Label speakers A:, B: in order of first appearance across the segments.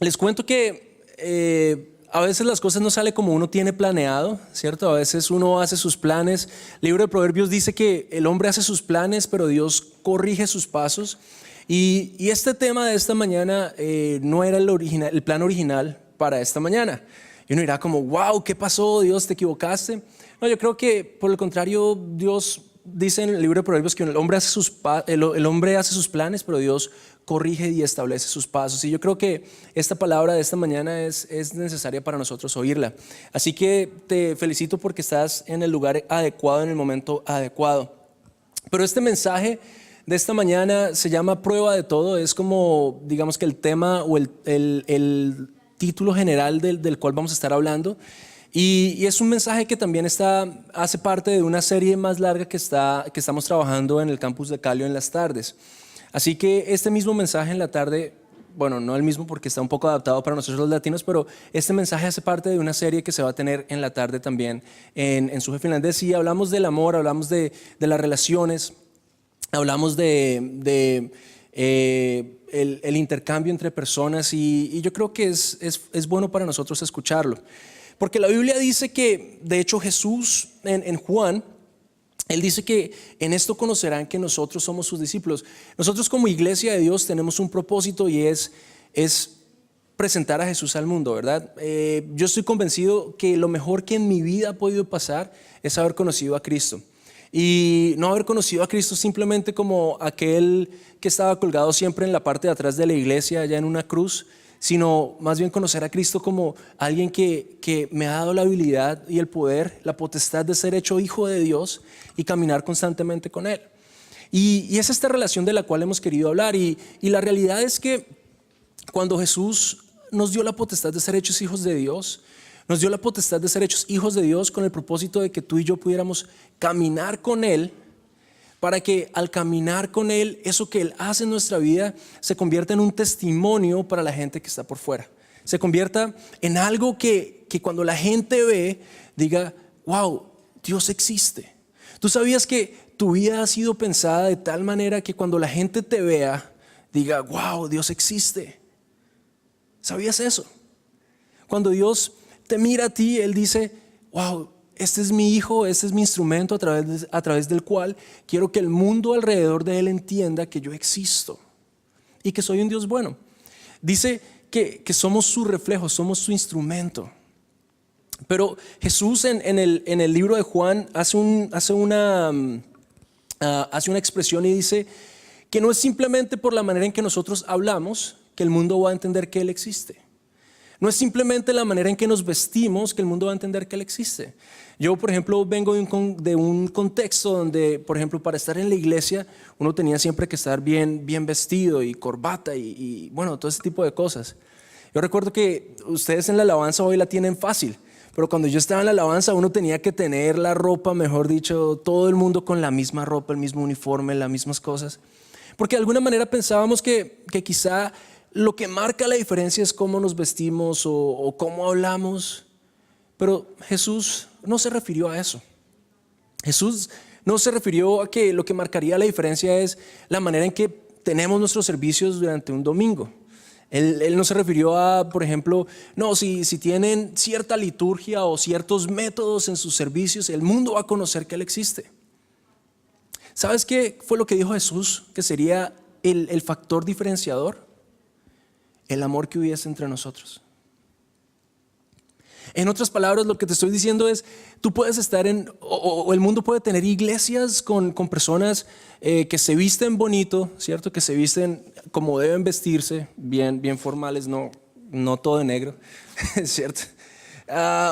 A: Les cuento que a veces las cosas no salen como uno tiene planeado, ¿cierto? A veces uno hace sus planes. El libro de Proverbios dice que el hombre hace sus planes, pero Dios corrige sus pasos. Y este tema de esta mañana no era el plan original para esta mañana. Y uno dirá como, wow, ¿qué pasó? Dios, ¿te equivocaste? No, yo creo que por el contrario, Dios dice en el libro de Proverbios que el hombre hace sus planes, pero Dios corrige y establece sus pasos. Y yo creo que esta palabra de esta mañana es necesaria para nosotros oírla. Así que te felicito porque estás en el lugar adecuado, en el momento adecuado. Pero este mensaje de esta mañana se llama Prueba de Todo. Es como, digamos que el tema o el título general del cual vamos a estar hablando. Y es un mensaje que también hace parte de una serie más larga que estamos trabajando en el campus de Calio en las tardes. Así que este mismo mensaje en la tarde, bueno, no el mismo porque está un poco adaptado para nosotros los latinos, pero este mensaje hace parte de una serie que se va a tener en la tarde también en Suje Finlandés. Y hablamos del amor, hablamos de las relaciones, hablamos el intercambio entre personas y yo creo que es bueno para nosotros escucharlo. Porque la Biblia dice que, de hecho, Jesús en Juan, Él dice que en esto conocerán que nosotros somos sus discípulos. Nosotros como iglesia de Dios tenemos un propósito y es presentar a Jesús al mundo, ¿verdad? Yo estoy convencido que lo mejor que en mi vida ha podido pasar es haber conocido a Cristo. Y no haber conocido a Cristo simplemente como aquel que estaba colgado siempre en la parte de atrás de la iglesia, allá en una cruz, sino más bien conocer a Cristo como alguien que me ha dado la habilidad y el poder, la potestad de ser hecho hijo de Dios y caminar constantemente con Él. Y es esta relación de la cual hemos querido hablar. Y la realidad es que cuando Jesús nos dio la potestad de ser hechos hijos de Dios, nos dio la potestad de ser hechos hijos de Dios con el propósito de que tú y yo pudiéramos caminar con Él, para que al caminar con Él, eso que Él hace en nuestra vida se convierta en un testimonio para la gente que está por fuera. Se convierta en algo que cuando la gente ve, diga, wow, Dios existe. Tú sabías que tu vida ha sido pensada de tal manera que cuando la gente te vea, diga, wow, Dios existe. ¿Sabías eso? Cuando Dios te mira a ti, Él dice, wow, este es mi hijo, este es mi instrumento a través del cual quiero que el mundo alrededor de él entienda que yo existo y que soy un Dios bueno. Dice que somos su reflejo, somos su instrumento. Pero Jesús en el libro de Juan hace una expresión y dice que no es simplemente por la manera en que nosotros hablamos que el mundo va a entender que Él existe. No es simplemente la manera en que nos vestimos que el mundo va a entender que Él existe. Yo, por ejemplo, vengo de un contexto donde, por ejemplo, para estar en la iglesia, uno tenía siempre que estar bien vestido y corbata y bueno, todo ese tipo de cosas. Yo recuerdo que ustedes en la alabanza hoy la tienen fácil, pero cuando yo estaba en la alabanza uno tenía que tener la ropa, mejor dicho, todo el mundo con la misma ropa, el mismo uniforme, las mismas cosas. Porque de alguna manera pensábamos que quizá lo que marca la diferencia es cómo nos vestimos o cómo hablamos. Pero Jesús no se refirió a eso. Jesús no se refirió a que lo que marcaría la diferencia es la manera en que tenemos nuestros servicios durante un domingo. Él no se refirió a, por ejemplo, no, si tienen cierta liturgia o ciertos métodos en sus servicios, el mundo va a conocer que Él existe. ¿Sabes qué fue lo que dijo Jesús que sería el factor diferenciador? El amor que hubiese entre nosotros. En otras palabras, lo que te estoy diciendo es, tú puedes estar o el mundo puede tener iglesias con personas que se visten bonito, ¿cierto? Que se visten como deben vestirse, bien formales, no todo de negro, ¿cierto?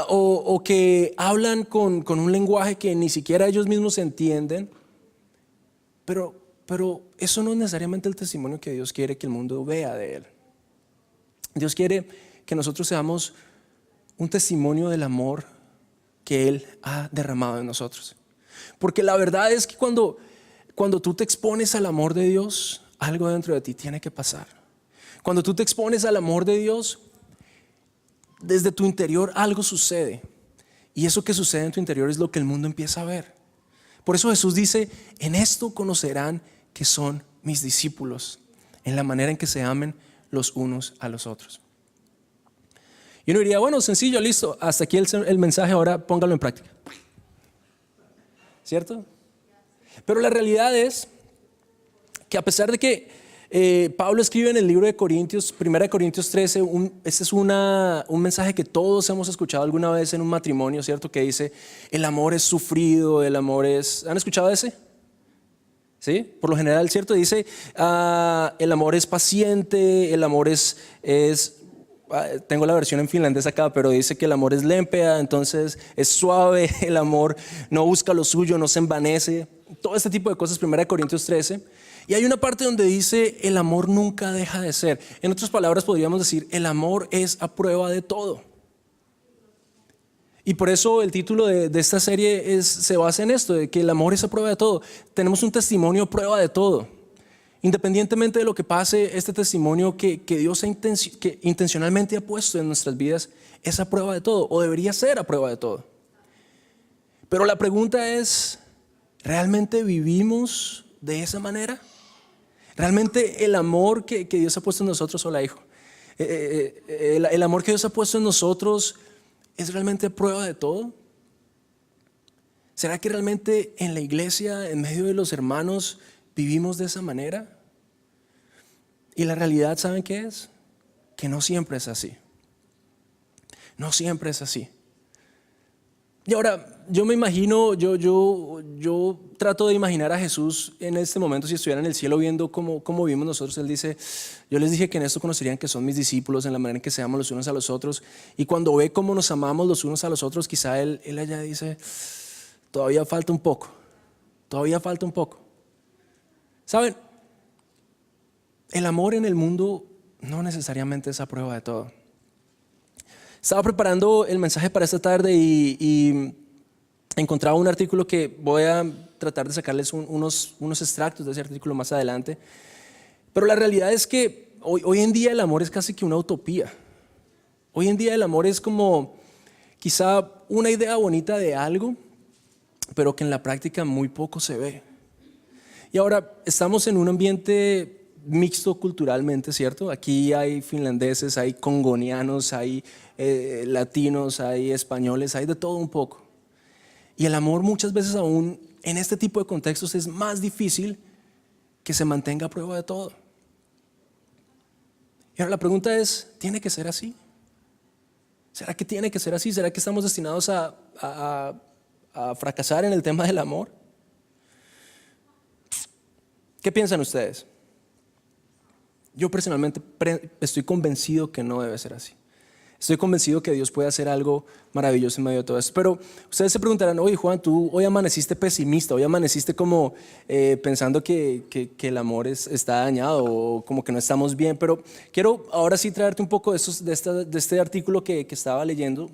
A: O que hablan con un lenguaje que ni siquiera ellos mismos entienden, pero eso no es necesariamente el testimonio que Dios quiere que el mundo vea de Él. Dios quiere que nosotros seamos un testimonio del amor que Él ha derramado en nosotros. Porque la verdad es que cuando tú te expones al amor de Dios, algo dentro de ti tiene que pasar. Cuando tú te expones al amor de Dios, desde tu interior algo sucede. Y eso que sucede en tu interior es lo que el mundo empieza a ver. Por eso Jesús dice, en esto conocerán que son mis discípulos, en la manera en que se amen los unos a los otros. Y uno diría, bueno, sencillo, listo, hasta aquí el mensaje, ahora póngalo en práctica. ¿Cierto? Pero la realidad es que a pesar de que Pablo escribe en el libro de Corintios, 1 Corintios 13, este es un mensaje que todos hemos escuchado alguna vez en un matrimonio, ¿cierto? Que dice, el amor es sufrido, el amor es... ¿Han escuchado ese? ¿Sí? Por lo general, ¿cierto? Dice, el amor es paciente, el amor es tengo la versión en finlandés acá, pero dice que el amor es lempea, entonces es suave, el amor no busca lo suyo, no se envanece, todo este tipo de cosas, 1 Corintios 13. Y hay una parte donde dice, el amor nunca deja de ser. En otras palabras podríamos decir, el amor es a prueba de todo. Y por eso el título de esta serie se basa en esto, de que el amor es a prueba de todo. Tenemos un testimonio a prueba de todo. Independientemente de lo que pase, este testimonio que Dios que intencionalmente ha puesto en nuestras vidas es a prueba de todo, o debería ser a prueba de todo. Pero la pregunta es, ¿realmente vivimos de esa manera? ¿Realmente el amor que Dios ha puesto en nosotros, hola hijo, el amor que Dios ha puesto en nosotros es realmente a prueba de todo? ¿Será que realmente en la iglesia, en medio de los hermanos, vivimos de esa manera? Y la realidad, ¿saben qué es? Que no siempre es así. No siempre es así. Y ahora, yo me imagino, yo trato de imaginar a Jesús en este momento, si estuviera en el cielo viendo cómo vivimos nosotros. Él dice, yo les dije que en esto conocerían que son mis discípulos, en la manera en que se aman los unos a los otros. Y cuando ve cómo nos amamos los unos a los otros, quizá él allá dice, todavía falta un poco, todavía falta un poco. ¿Saben? El amor en el mundo no necesariamente es a prueba de todo. Estaba preparando el mensaje para esta tarde y encontraba un artículo que voy a tratar de sacarles unos extractos de ese artículo más adelante. Pero la realidad es que hoy en día el amor es casi que una utopía. Hoy en día el amor es como quizá una idea bonita de algo, pero que en la práctica muy poco se ve. Y ahora estamos en un ambiente mixto culturalmente, ¿cierto? Aquí hay finlandeses, hay congonianos, hay latinos, hay españoles, hay de todo un poco. Y el amor muchas veces aún en este tipo de contextos es más difícil que se mantenga a prueba de todo. Y ahora la pregunta es, ¿tiene que ser así? ¿Será que tiene que ser así? ¿Será que estamos destinados a fracasar en el tema del amor? ¿Qué piensan ustedes? Yo personalmente estoy convencido que no debe ser así. Estoy convencido que Dios puede hacer algo maravilloso en medio de todo esto. Pero ustedes se preguntarán, oye Juan, tú hoy amaneciste pesimista, hoy amaneciste como pensando que el amor está dañado o como que no estamos bien. Pero quiero ahora sí traerte un poco de este artículo que estaba leyendo.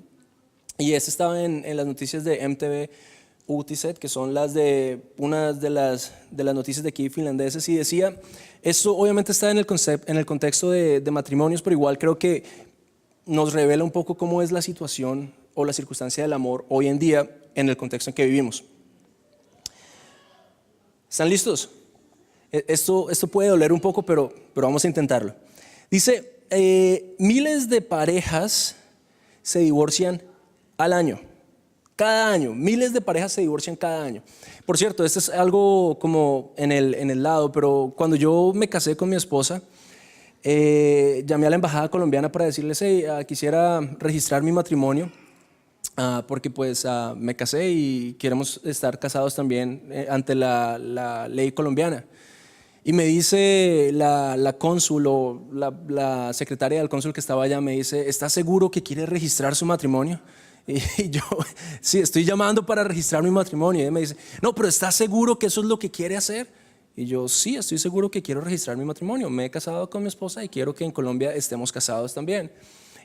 A: Y estaba en las noticias de MTV Uutiset, que son unas de las noticias de aquí finlandeses, y decía, esto obviamente está en el contexto de matrimonios, pero igual creo que nos revela un poco cómo es la situación o la circunstancia del amor hoy en día en el contexto en que vivimos. ¿Están listos? Esto puede doler un poco, pero vamos a intentarlo. Dice, miles de parejas se divorcian al año. Cada año, miles de parejas se divorcian cada año. Por cierto, esto es algo como en el lado, pero cuando yo me casé con mi esposa, llamé a la embajada colombiana para decirles, hey, quisiera registrar mi matrimonio, porque pues me casé y queremos estar casados también ante la ley colombiana. Y me dice la cónsul o la secretaria del cónsul que estaba allá, me dice, ¿está seguro que quiere registrar su matrimonio? Y yo, sí, estoy llamando para registrar mi matrimonio. Y ella me dice, no, pero ¿estás seguro que eso es lo que quiere hacer? Y yo, sí, estoy seguro que quiero registrar mi matrimonio. Me he casado con mi esposa y quiero que en Colombia estemos casados también.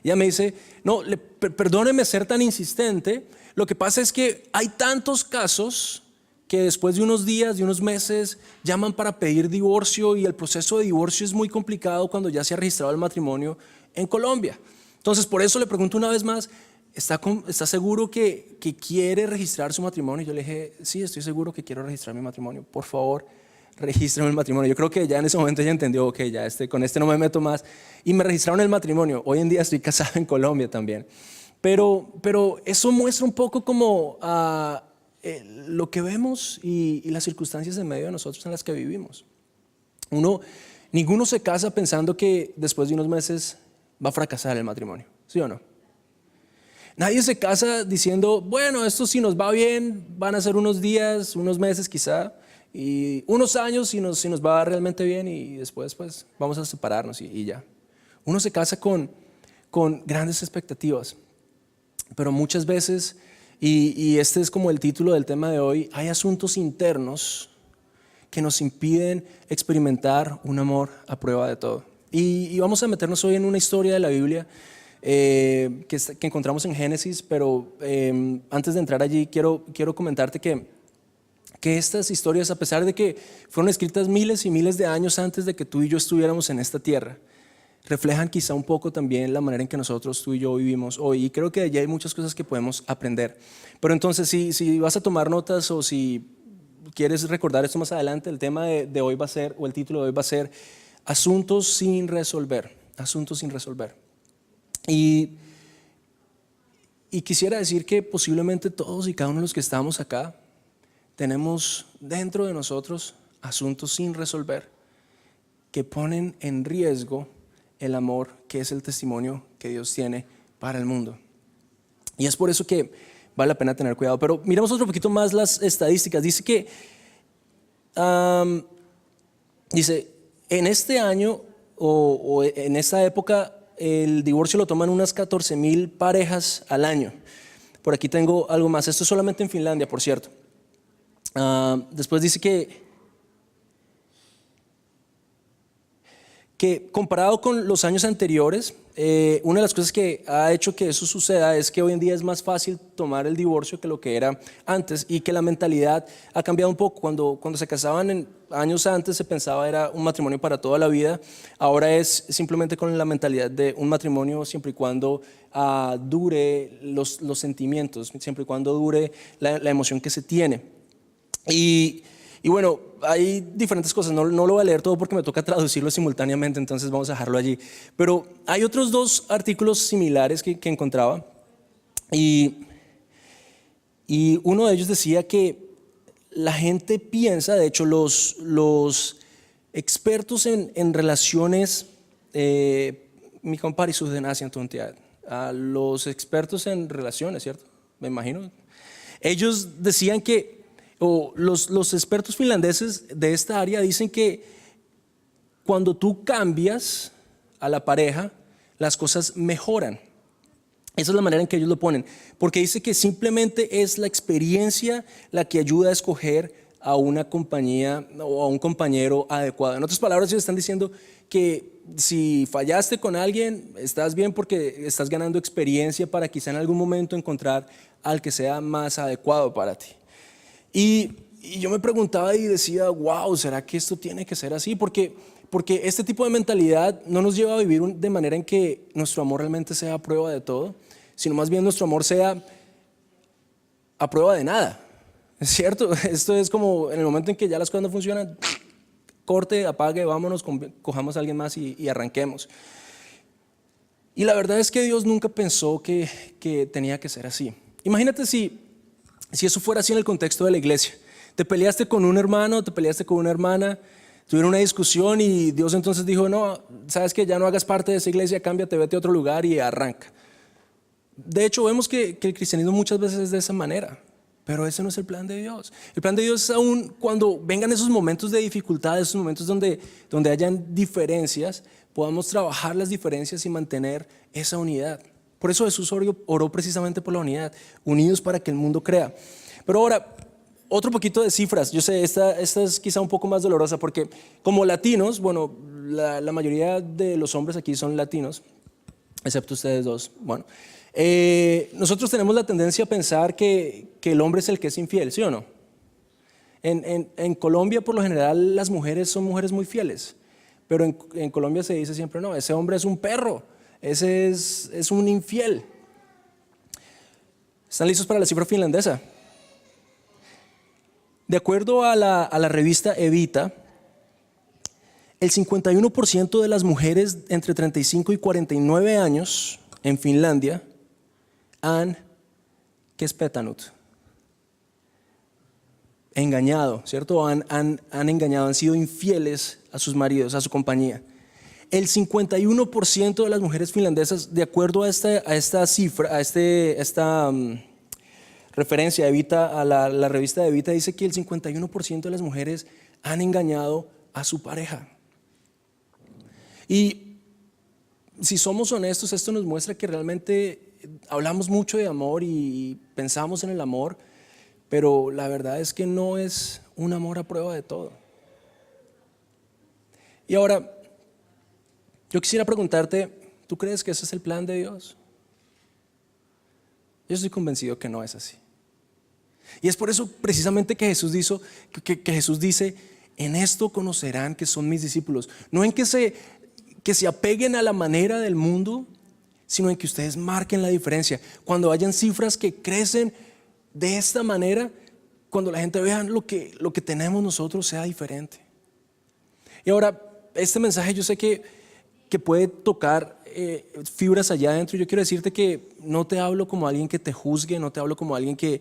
A: Y ella me dice, no, perdóneme ser tan insistente. Lo que pasa es que hay tantos casos que después de unos días, de unos meses, llaman para pedir divorcio y el proceso de divorcio es muy complicado cuando ya se ha registrado el matrimonio en Colombia. Entonces, por eso le pregunto una vez más, ¿está seguro que quiere registrar su matrimonio? Y yo le dije, sí, estoy seguro que quiero registrar mi matrimonio. Por favor, regístrame el matrimonio. Yo creo que ya en ese momento ella entendió, ok, ya con este no me meto más. Y me registraron el matrimonio. Hoy en día estoy casado en Colombia también. Pero eso muestra un poco como lo que vemos y las circunstancias en medio de nosotros en las que vivimos. Ninguno se casa pensando que después de unos meses va a fracasar el matrimonio, ¿sí o no? Nadie se casa diciendo, bueno, esto si nos va bien, van a ser unos días, unos meses quizá, y unos años si nos va realmente bien y después pues vamos a separarnos y ya. Uno se casa con grandes expectativas, pero muchas veces, y este es como el título del tema de hoy, hay asuntos internos que nos impiden experimentar un amor a prueba de todo. Y vamos a meternos hoy en una historia de la Biblia que encontramos en Génesis, pero antes de entrar allí quiero comentarte que estas historias, a pesar de que fueron escritas miles y miles de años antes de que tú y yo estuviéramos en esta tierra, reflejan quizá un poco también la manera en que nosotros, tú y yo vivimos hoy. Y creo que allí hay muchas cosas que podemos aprender. Pero entonces, si vas a tomar notas o si quieres recordar esto más adelante, el tema de hoy va a ser, o el título de hoy va a ser, Asuntos sin resolver. Asuntos sin resolver. Y quisiera decir que posiblemente todos y cada uno de los que estamos acá tenemos dentro de nosotros asuntos sin resolver que ponen en riesgo el amor que es el testimonio que Dios tiene para el mundo. Y es por eso que vale la pena tener cuidado. Pero miremos otro poquito más las estadísticas. Dice que en este año o en esta época el divorcio lo toman unas 14,000 parejas al año. Por aquí tengo algo más. Esto es solamente en Finlandia, por cierto. Después dice que comparado con los años anteriores, una de las cosas que ha hecho que eso suceda es que hoy en día es más fácil tomar el divorcio que lo que era antes y que la mentalidad ha cambiado un poco. Cuando se casaban años antes se pensaba era un matrimonio para toda la vida, ahora es simplemente con la mentalidad de un matrimonio siempre y cuando dure los sentimientos, siempre y cuando dure la emoción que se tiene. Y bueno, hay diferentes cosas, no lo voy a leer todo porque me toca traducirlo simultáneamente, entonces vamos a dejarlo allí. Pero hay otros dos artículos similares que encontraba y uno de ellos decía que la gente piensa, de hecho los expertos en relaciones, mi compadre su denacia los expertos en relaciones, ¿cierto? Me imagino. Ellos decían que los expertos finlandeses de esta área dicen que cuando tú cambias a la pareja, las cosas mejoran. Esa es la manera en que ellos lo ponen, porque dice que simplemente es la experiencia la que ayuda a escoger a una compañía o a un compañero adecuado. En otras palabras, ellos están diciendo que si fallaste con alguien, estás bien porque estás ganando experiencia para quizá en algún momento encontrar al que sea más adecuado para ti. Y yo me preguntaba y decía, wow, ¿será que esto tiene que ser así? Porque este tipo de mentalidad no nos lleva a vivir de manera en que nuestro amor realmente sea a prueba de todo, sino más bien nuestro amor sea a prueba de nada. ¿Es cierto? Esto es como en el momento en que ya las cosas no funcionan, corte, apague, vámonos, cojamos a alguien más y arranquemos. Y la verdad es que Dios nunca pensó que tenía que ser así. Imagínate si eso fuera así en el contexto de la iglesia. Te peleaste con un hermano, te peleaste con una hermana, tuvieron una discusión y Dios entonces dijo, no, sabes que ya no hagas parte de esa iglesia, cámbiate, vete a otro lugar y arranca. De hecho, vemos que el cristianismo muchas veces es de esa manera, pero ese no es el plan de Dios. El plan de Dios es aún cuando vengan esos momentos de dificultad, esos momentos donde hayan diferencias, podamos trabajar las diferencias y mantener esa unidad. Por eso Jesús oró precisamente por la unidad, unidos para que el mundo crea. Pero ahora, otro poquito de cifras. Yo sé, esta es quizá un poco más dolorosa porque como latinos, bueno, la mayoría de los hombres aquí son latinos, excepto ustedes dos. Bueno, nosotros tenemos la tendencia a pensar que el hombre es el que es infiel, ¿sí o no? En Colombia, por lo general, las mujeres son mujeres muy fieles, pero en Colombia se dice siempre, no, ese hombre es un perro. Ese es un infiel. ¿Están listos para la cifra finlandesa? De acuerdo a la revista Evita, el 51% de las mujeres entre 35 y 49 años en Finlandia han, ¿qué es petanut? Engañado, ¿cierto? Han engañado, han sido infieles a sus maridos, a su compañía. El 51% de las mujeres finlandesas, de acuerdo a esta cifra, a esta referencia de Evita, a la revista de Evita, dice que el 51% de las mujeres han engañado a su pareja. Y si somos honestos, esto nos muestra que realmente hablamos mucho de amor y pensamos en el amor, pero la verdad es que no es un amor a prueba de todo. Y ahora, yo quisiera preguntarte, ¿tú crees que ese es el plan de Dios? Yo estoy convencido que no es así. Y es por eso precisamente que Jesús dice, en esto conocerán que son mis discípulos. No en que se apeguen a la manera del mundo, sino en que ustedes marquen la diferencia. Cuando hayan cifras que crecen de esta manera, cuando la gente vea lo que tenemos nosotros sea diferente. Y ahora, este mensaje yo sé que puede tocar fibras allá adentro. Yo quiero decirte que no te hablo como alguien que te juzgue, no te hablo como alguien que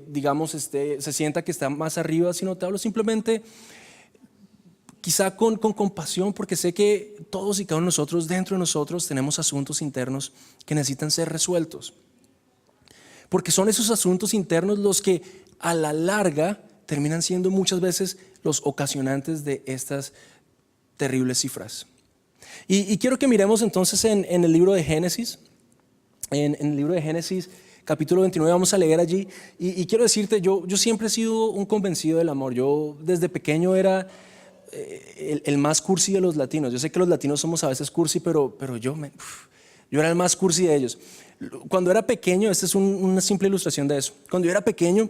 A: digamos se sienta que está más arriba, sino te hablo simplemente quizá con compasión, porque sé que todos y cada uno de nosotros, dentro de nosotros, tenemos asuntos internos que necesitan ser resueltos. Porque son esos asuntos internos los que a la larga terminan siendo muchas veces los ocasionantes de estas terribles cifras. Y quiero que miremos entonces en el libro de Génesis, en el libro de Génesis capítulo 29, vamos a leer allí. Y quiero decirte, yo siempre he sido un convencido del amor. Yo desde pequeño era el más cursi de los latinos. Yo sé que los latinos somos a veces cursi, pero yo era el más cursi de ellos. Cuando era pequeño, esta es una simple ilustración de eso. Cuando yo era pequeño,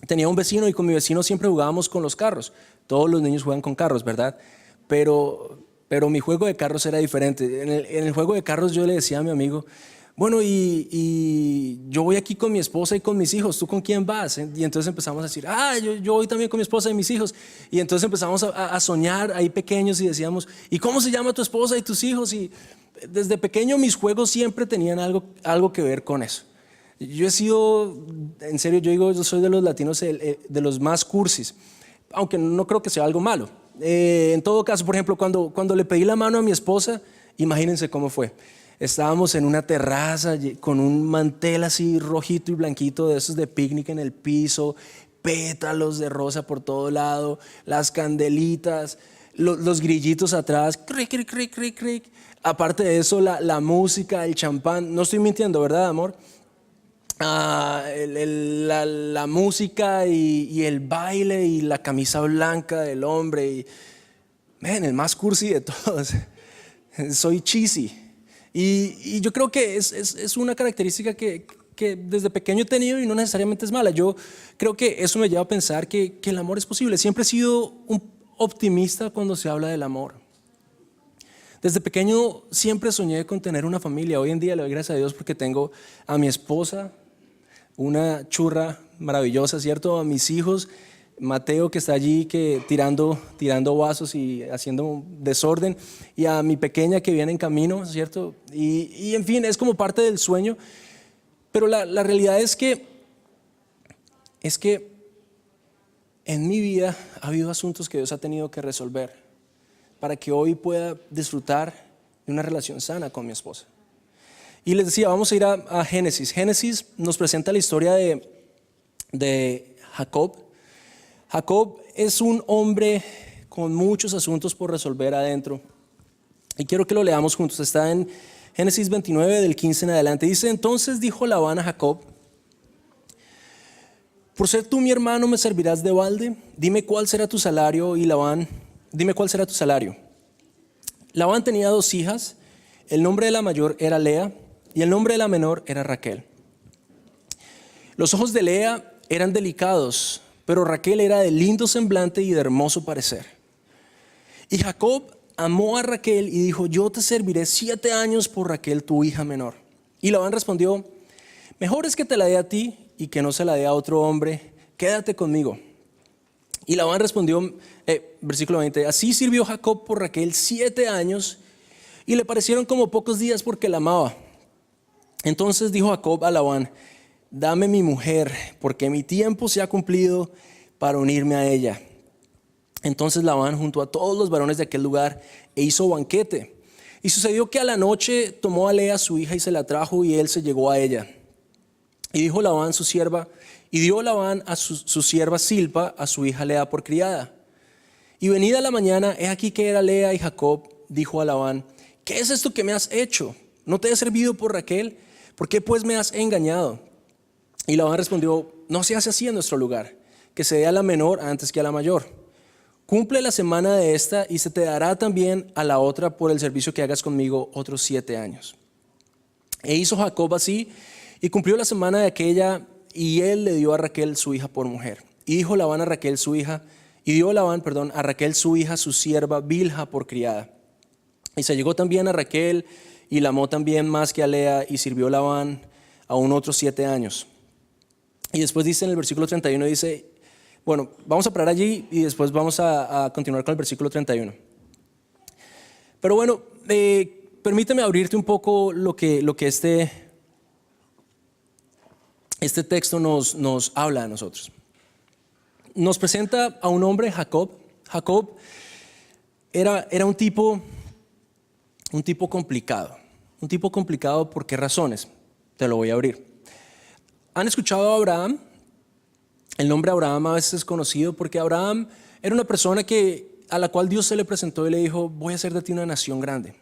A: tenía un vecino y con mi vecino siempre jugábamos con los carros. Todos los niños juegan con carros, ¿verdad? Pero mi juego de carros era diferente. En el juego de carros yo le decía a mi amigo, bueno, y yo voy aquí con mi esposa y con mis hijos, ¿tú con quién vas? Y entonces empezamos a decir, yo voy también con mi esposa y mis hijos. Y entonces empezamos a soñar ahí pequeños y decíamos, ¿y cómo se llama tu esposa y tus hijos? Y desde pequeño mis juegos siempre tenían algo que ver con eso. Yo he sido, en serio, yo soy de los latinos, de los más cursis, aunque no creo que sea algo malo. En todo caso, por ejemplo, cuando le pedí la mano a mi esposa, imagínense cómo fue. Estábamos en una terraza con un mantel así rojito y blanquito de esos de picnic en el piso, pétalos de rosa por todo lado, las candelitas, los grillitos atrás, cric, cric, cric, cric, cric. Aparte de eso, la música, el champán, no estoy mintiendo, ¿verdad, amor? La música y el baile y la camisa blanca del hombre y el más cursi de todos. Soy cheesy y yo creo que es una característica que desde pequeño he tenido y no necesariamente es mala. Yo creo que eso me lleva a pensar que el amor es posible. Siempre he sido un optimista cuando se habla del amor. Desde pequeño siempre soñé con tener una familia. Hoy en día le doy gracias a Dios porque tengo a mi esposa, una churra maravillosa, ¿cierto? A mis hijos, Mateo que está allí tirando vasos y haciendo un desorden, y a mi pequeña que viene en camino, ¿cierto? Y en fin, es como parte del sueño, pero la realidad es que en mi vida ha habido asuntos que Dios ha tenido que resolver para que hoy pueda disfrutar de una relación sana con mi esposa. Y les decía, vamos a ir a Génesis. Génesis nos presenta la historia de Jacob. Jacob es un hombre con muchos asuntos por resolver adentro. Y quiero que lo leamos juntos. Está en Génesis 29, del 15 en adelante. Dice, entonces dijo Labán a Jacob, por ser tú mi hermano me servirás de balde. Dime cuál será tu salario. Y Labán, dime cuál será tu salario. Labán tenía 2 hijas. El nombre de la mayor era Lea y el nombre de la menor era Raquel. Los ojos de Lea eran delicados, pero Raquel era de lindo semblante y de hermoso parecer. Y Jacob amó a Raquel y dijo, yo te serviré 7 años por Raquel, tu hija menor. Y Labán respondió, mejor es que te la dé a ti y que no se la dé a otro hombre, quédate conmigo. Y Labán respondió, versículo 20, así sirvió Jacob por Raquel 7 años y le parecieron como pocos días porque la amaba. Entonces dijo Jacob a Labán, dame mi mujer, porque mi tiempo se ha cumplido para unirme a ella. Entonces Labán juntó a todos los varones de aquel lugar e hizo banquete. Y sucedió que a la noche tomó a Lea su hija y se la trajo, y él se llegó a ella. Y dijo Labán su sierva, y dio Labán a su sierva Silpa a su hija Lea por criada. Y venida la mañana, he aquí que era Lea, y Jacob dijo a Labán, ¿qué es esto que me has hecho? ¿No te he servido por Raquel? ¿Por qué pues me has engañado? Y Labán respondió, no se hace así en nuestro lugar, que se dé a la menor antes que a la mayor. Cumple la semana de esta y se te dará también a la otra por el servicio que hagas conmigo otros 7 años. E hizo Jacob así y cumplió la semana de aquella, y él le dio a Raquel su hija por mujer. Y dijo Labán a Raquel su hija, y dio Labán, a Raquel su hija, su sierva Bilha por criada. Y se llegó también a Raquel y la amó también más que a Lea, y sirvió Labán aún otros 7 años. Y después dice en el versículo 31, dice, bueno, vamos a parar allí y después vamos a continuar con el versículo 31. Pero bueno, permíteme abrirte un poco lo que este texto nos habla a nosotros. Nos presenta a un hombre, Jacob. Jacob era un tipo complicado. Un tipo complicado, ¿por qué razones? Te lo voy a abrir. ¿Han escuchado a Abraham? El nombre Abraham a veces es conocido porque Abraham era una persona a la cual Dios se le presentó y le dijo, voy a hacer de ti una nación grande.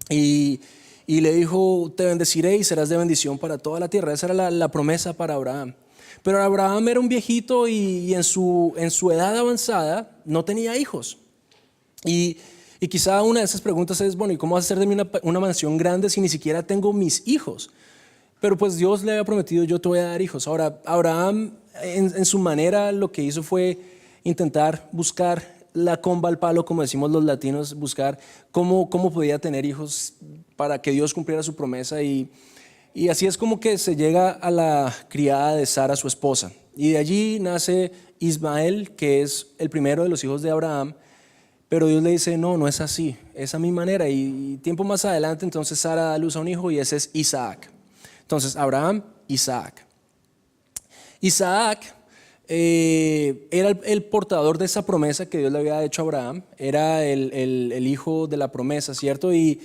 A: Y le dijo, te bendeciré y serás de bendición para toda la tierra. Esa era la promesa para Abraham. Pero Abraham era un viejito y en su edad avanzada no tenía hijos. Y quizá una de esas preguntas es, bueno, ¿y cómo vas a hacer de mí una mansión grande si ni siquiera tengo mis hijos? Pero pues Dios le había prometido, yo te voy a dar hijos. Ahora, Abraham en su manera lo que hizo fue intentar buscar la comba al palo, como decimos los latinos, buscar cómo podía tener hijos para que Dios cumpliera su promesa. Y así es como que se llega a la criada de Sara, su esposa. Y de allí nace Ismael, que es el primero de los hijos de Abraham. Pero Dios le dice, no es así, es a mi manera. Y tiempo más adelante, entonces Sara da luz a un hijo y ese es Isaac. Entonces, Abraham, Isaac. Isaac era el portador de esa promesa que Dios le había hecho a Abraham. Era el hijo de la promesa, ¿cierto? Y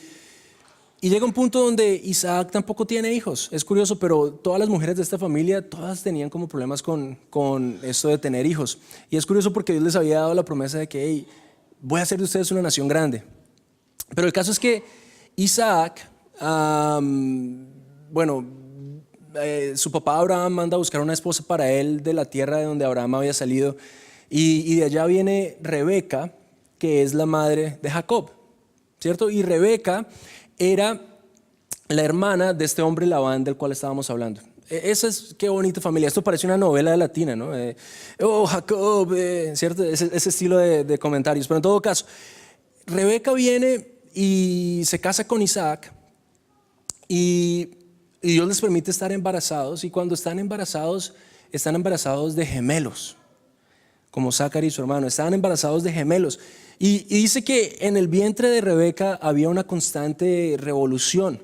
A: llega un punto donde Isaac tampoco tiene hijos. Es curioso, pero todas las mujeres de esta familia, todas tenían como problemas con esto de tener hijos. Y es curioso porque Dios les había dado la promesa de que, hey, voy a hacer de ustedes una nación grande. Pero el caso es que Isaac, su papá Abraham manda a buscar una esposa para él de la tierra de donde Abraham había salido, y de allá viene Rebeca, que es la madre de Jacob, ¿cierto? Y Rebeca era la hermana de este hombre Labán del cual estábamos hablando. Esa es, qué bonita familia. Esto parece una novela latina, ¿no? Jacob, ¿cierto? Ese estilo de comentarios. Pero en todo caso, Rebeca viene y se casa con Isaac, y Dios les permite estar embarazados, y cuando están embarazados de gemelos, como Zacarías y su hermano, estaban embarazados de gemelos. Y dice que en el vientre de Rebeca había una constante revolución,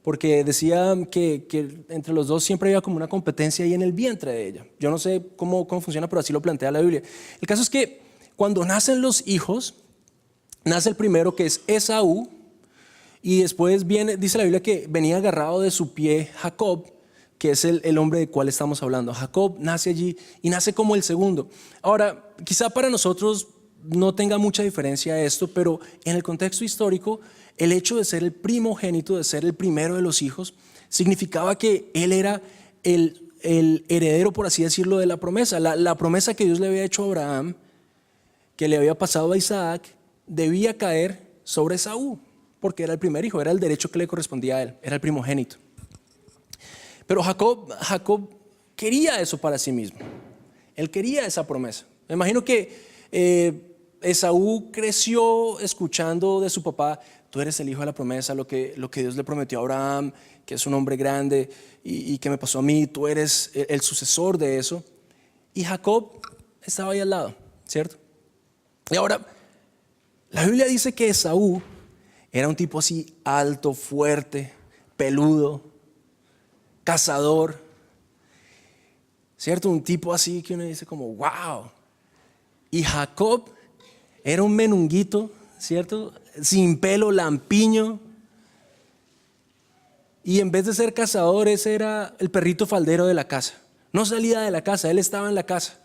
A: porque decía que entre los dos siempre había como una competencia ahí en el vientre de ella. Yo no sé cómo funciona, pero así lo plantea la Biblia. El caso es que cuando nacen los hijos, nace el primero, que es Esaú, y después dice la Biblia que venía agarrado de su pie Jacob, que es el hombre del cual estamos hablando. Jacob nace allí y nace como el segundo. Ahora, quizá para nosotros no tenga mucha diferencia esto, pero en el contexto histórico, el hecho de ser el primogénito, de ser el primero de los hijos, significaba que él era el heredero, por así decirlo, de la promesa. La promesa que Dios le había hecho a Abraham, que le había pasado a Isaac, debía caer sobre Esaú, porque era el primer hijo, era el derecho que le correspondía a él, era el primogénito. Pero Jacob quería eso para sí mismo. Él quería esa promesa. Me imagino que Esaú creció escuchando de su papá, tú eres el hijo de la promesa, lo que Dios le prometió a Abraham, que es un hombre grande, y que me pasó a mí, tú eres el sucesor de eso. Y Jacob estaba ahí al lado. ¿cierto? Y ahora, la Biblia dice que Esaú era un tipo así alto, fuerte, peludo, cazador, ¿cierto? Un tipo así que uno dice como, wow. Y Jacob era un menunguito, ¿cierto? Sin pelo, lampiño. Y en vez de ser cazador, ese era el perrito faldero de la casa. No salía de la casa, él estaba en la casa.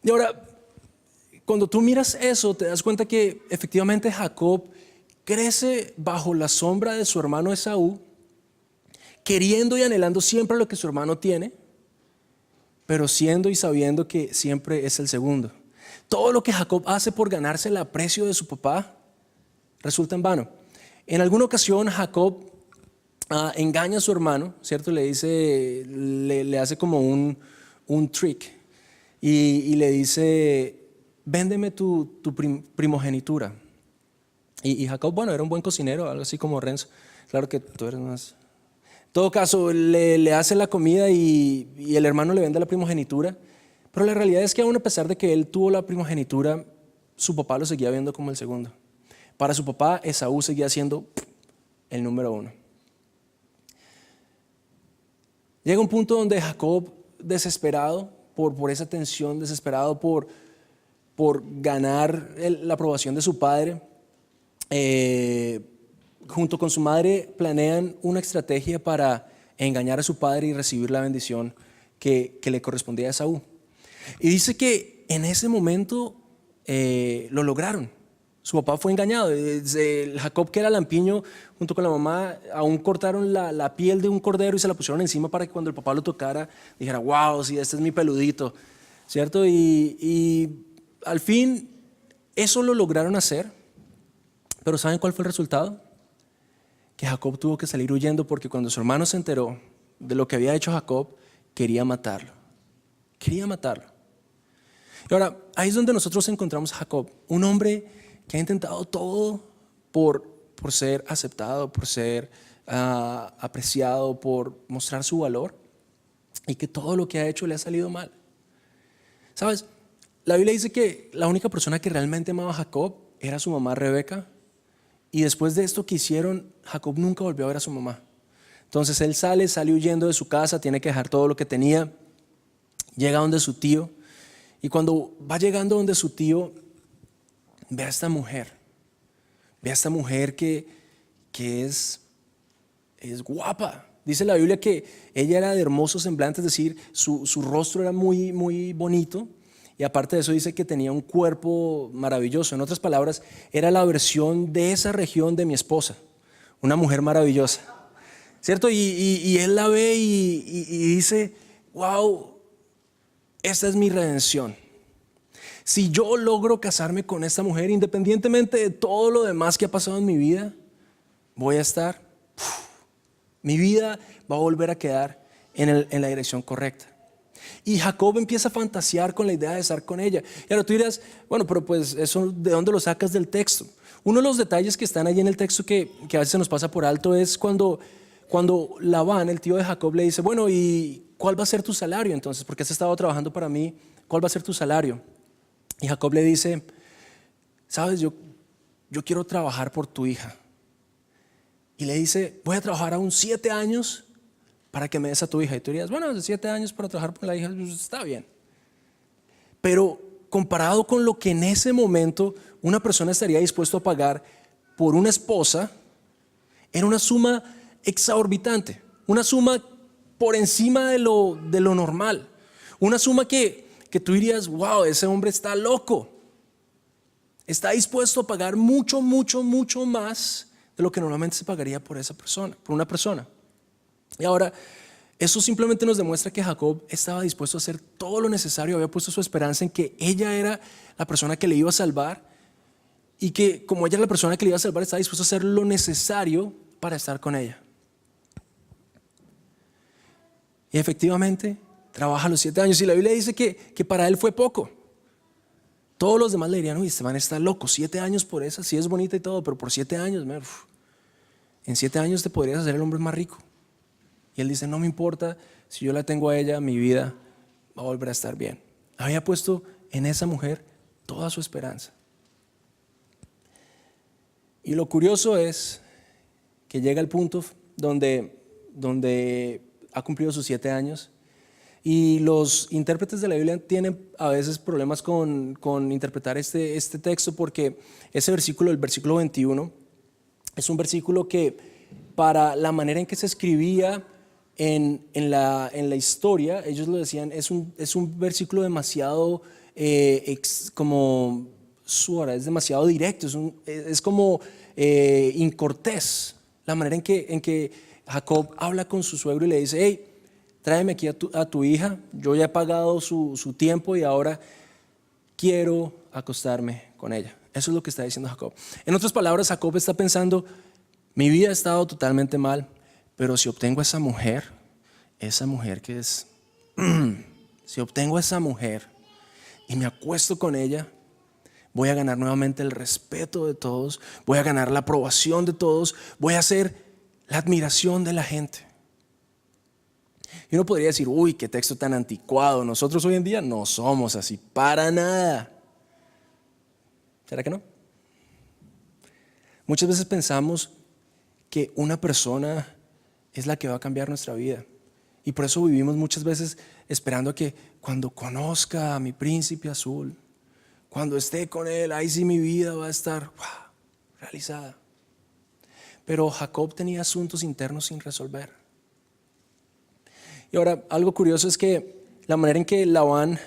A: Y ahora, cuando tú miras eso, te das cuenta que efectivamente Jacob crece bajo la sombra de su hermano Esaú, queriendo y anhelando siempre lo que su hermano tiene, pero siendo y sabiendo que siempre es el segundo. Todo lo que Jacob hace por ganarse el aprecio de su papá resulta en vano. En alguna ocasión Jacob engaña a su hermano, ¿cierto? Le dice, le hace como un trick y le dice, véndeme tu primogenitura. Y Jacob, bueno, era un buen cocinero, algo así como Renzo. Claro que tú eres más. En todo caso, le hace la comida y el hermano le vende la primogenitura. Pero la realidad es que aún a pesar de que él tuvo la primogenitura, su papá lo seguía viendo como el segundo. Para su papá, Esaú seguía siendo el número uno. Llega un punto donde Jacob, desesperado por esa tensión, desesperado por ganar la aprobación de su padre, junto con su madre planean una estrategia para engañar a su padre y recibir la bendición que le correspondía a Esaú. Y dice que en ese momento lo lograron. Su papá fue engañado. Jacob, que era lampiño, junto con la mamá, aún cortaron la piel de un cordero y se la pusieron encima para que cuando el papá lo tocara dijera, wow, sí, este es mi peludito, ¿cierto? Y al fin eso lo lograron hacer, pero ¿saben cuál fue el resultado? Que Jacob tuvo que salir huyendo porque cuando su hermano se enteró de lo que había hecho Jacob, quería matarlo. Quería matarlo. Y ahora, ahí es donde nosotros encontramos a Jacob, un hombre que ha intentado todo por ser aceptado, por ser apreciado, por mostrar su valor, y que todo lo que ha hecho le ha salido mal. ¿Sabes? La Biblia dice que la única persona que realmente amaba a Jacob era su mamá Rebeca, y después de esto que hicieron, Jacob nunca volvió a ver a su mamá. Entonces él sale huyendo de su casa, tiene que dejar todo lo que tenía, llega donde su tío, y cuando va llegando donde su tío, ve a esta mujer que es guapa. Dice la Biblia que ella era de hermoso semblante, es decir, su rostro era muy, muy bonito, y aparte de eso dice que tenía un cuerpo maravilloso. En otras palabras, era la versión de esa región de mi esposa, una mujer maravillosa, ¿cierto? Y él la ve y dice, wow, esta es mi redención. Si yo logro casarme con esta mujer, independientemente de todo lo demás que ha pasado en mi vida, voy a estar, mi vida va a volver a quedar en la dirección correcta. Y Jacob empieza a fantasear con la idea de estar con ella. Y ahora tú dirás, bueno, pero pues eso, ¿de dónde lo sacas del texto? Uno de los detalles que están ahí en el texto que a veces se nos pasa por alto es cuando Labán, el tío de Jacob, le dice, bueno, ¿y cuál va a ser tu salario entonces? Porque has estado trabajando para mí, ¿cuál va a ser tu salario? Y Jacob le dice, sabes, yo quiero trabajar por tu hija. Y le dice, voy a trabajar aún 7 años para que me des a tu hija. Y tú dirías, bueno, 7 años para trabajar por la hija, pues está bien. Pero comparado con lo que en ese momento una persona estaría dispuesto a pagar por una esposa, era una suma exorbitante, una suma por encima de lo normal, una suma que tú dirías, wow, ese hombre está loco, está dispuesto a pagar mucho, mucho, mucho más de lo que normalmente se pagaría por esa persona, por una persona. Y ahora, eso simplemente nos demuestra que Jacob estaba dispuesto a hacer todo lo necesario, había puesto su esperanza en que ella era la persona que le iba a salvar, y que como ella era la persona que le iba a salvar, estaba dispuesto a hacer lo necesario para estar con ella. Y efectivamente trabaja los 7 años, y la Biblia dice que para él fue poco. Todos los demás le dirían, uy, este man está loco, 7 años por esa, sí es bonita y todo, pero por 7 años, en 7 años te podrías hacer el hombre más rico. Y él dice, no me importa, si yo la tengo a ella, mi vida va a volver a estar bien. Había puesto en esa mujer toda su esperanza. Y lo curioso es que llega el punto donde ha cumplido sus 7 años y los intérpretes de la Biblia tienen a veces problemas con interpretar este texto, porque ese versículo, el versículo 21, es un versículo que para la manera en que se escribía en la historia, ellos lo decían, es un versículo demasiado como suara, es demasiado directo, es como incortés, la manera en que Jacob habla con su suegro y le dice: hey, tráeme aquí a tu hija, yo ya he pagado su tiempo y ahora quiero acostarme con ella. Eso es lo que está diciendo Jacob. En otras palabras, Jacob está pensando: mi vida ha estado totalmente mal, pero si obtengo esa mujer que es, si obtengo esa mujer y me acuesto con ella, voy a ganar nuevamente el respeto de todos, voy a ganar la aprobación de todos, voy a ser la admiración de la gente. Y uno podría decir: uy, qué texto tan anticuado, nosotros hoy en día no somos así, para nada. ¿Será que no? Muchas veces pensamos que una persona es la que va a cambiar nuestra vida, y por eso vivimos muchas veces esperando a que cuando conozca a mi príncipe azul, cuando esté con él, ahí sí mi vida va a estar realizada. Pero Jacob tenía asuntos internos sin resolver. Y ahora, algo curioso es que la manera en que Labán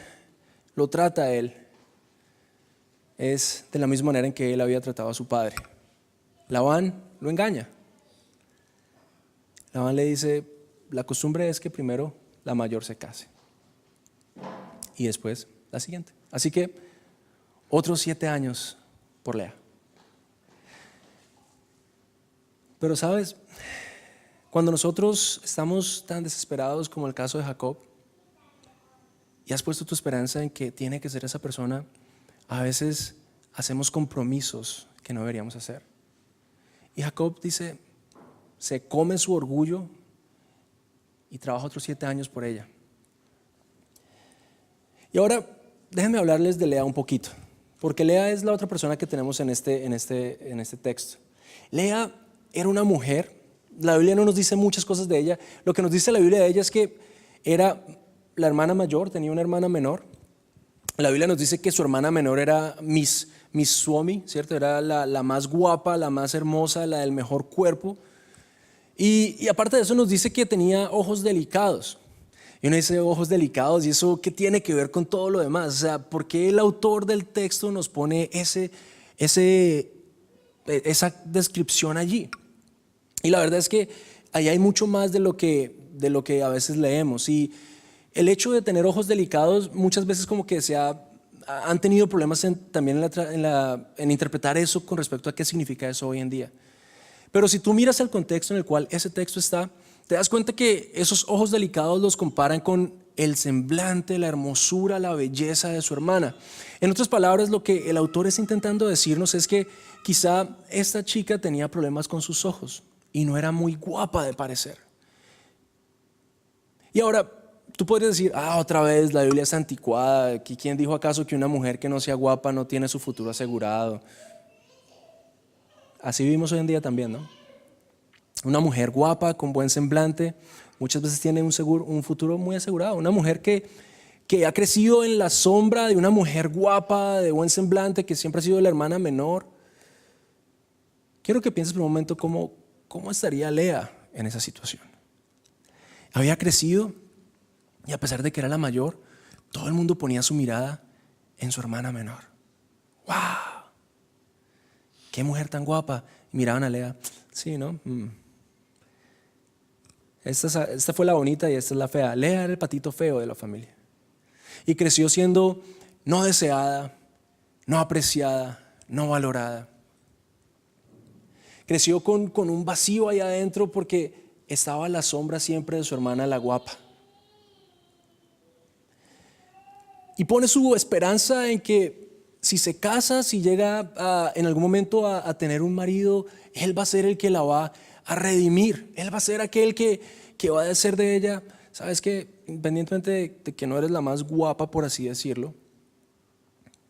A: lo trata a él es de la misma manera en que él había tratado a su padre. Labán lo engaña. Labán le dice: la costumbre es que primero la mayor se case y después la siguiente. Así que otros 7 años por Lea. Pero sabes, cuando nosotros estamos tan desesperados como el caso de Jacob, y has puesto tu esperanza en que tiene que ser esa persona, a veces hacemos compromisos que no deberíamos hacer. Y Jacob dice, se come su orgullo y trabaja otros 7 años por ella. Y ahora déjenme hablarles de Lea un poquito, porque Lea es la otra persona que tenemos en este texto. Lea era una mujer. La Biblia no nos dice muchas cosas de ella. Lo que nos dice la Biblia de ella es que era la hermana mayor, tenía una hermana menor. La Biblia nos dice que su hermana menor era Miss Suomi, ¿cierto? Era la más guapa, la más hermosa, la del mejor cuerpo. Y aparte de eso nos dice que tenía ojos delicados. Y uno dice: ojos delicados, ¿y eso qué tiene que ver con todo lo demás? O sea, ¿por qué el autor del texto nos pone esa descripción allí? Y la verdad es que ahí hay mucho más de lo que a veces leemos. Y el hecho de tener ojos delicados muchas veces como que han tenido problemas también en interpretar eso con respecto a qué significa eso hoy en día. Pero si tú miras el contexto en el cual ese texto está, te das cuenta que esos ojos delicados los comparan con el semblante, la hermosura, la belleza de su hermana. En otras palabras, lo que el autor está intentando decirnos es que quizá esta chica tenía problemas con sus ojos y no era muy guapa de parecer. Y ahora, tú podrías decir: otra vez la Biblia es anticuada. ¿Quién dijo acaso que una mujer que no sea guapa no tiene su futuro asegurado? Así vivimos hoy en día también, ¿no? Una mujer guapa, con buen semblante, muchas veces tiene un futuro muy asegurado. Una mujer que ha crecido en la sombra de una mujer guapa, de buen semblante, que siempre ha sido la hermana menor. Quiero que pienses por un momento cómo estaría Lea en esa situación. Había crecido y a pesar de que era la mayor, todo el mundo ponía su mirada en su hermana menor. ¡Wow! ¡Qué mujer tan guapa! Y miraban a Lea. Sí, ¿no? Esta fue la bonita y esta es la fea. Lea era el patito feo de la familia. Y creció siendo no deseada, no apreciada, no valorada. Creció con un vacío ahí adentro porque estaba a la sombra siempre de su hermana la guapa. Y pone su esperanza en que si se casa, si llega en algún momento a tener un marido, él va a ser el que la va a redimir. Él va a ser aquel que va a hacer de ella, sabes que independientemente de que no eres la más guapa, por así decirlo,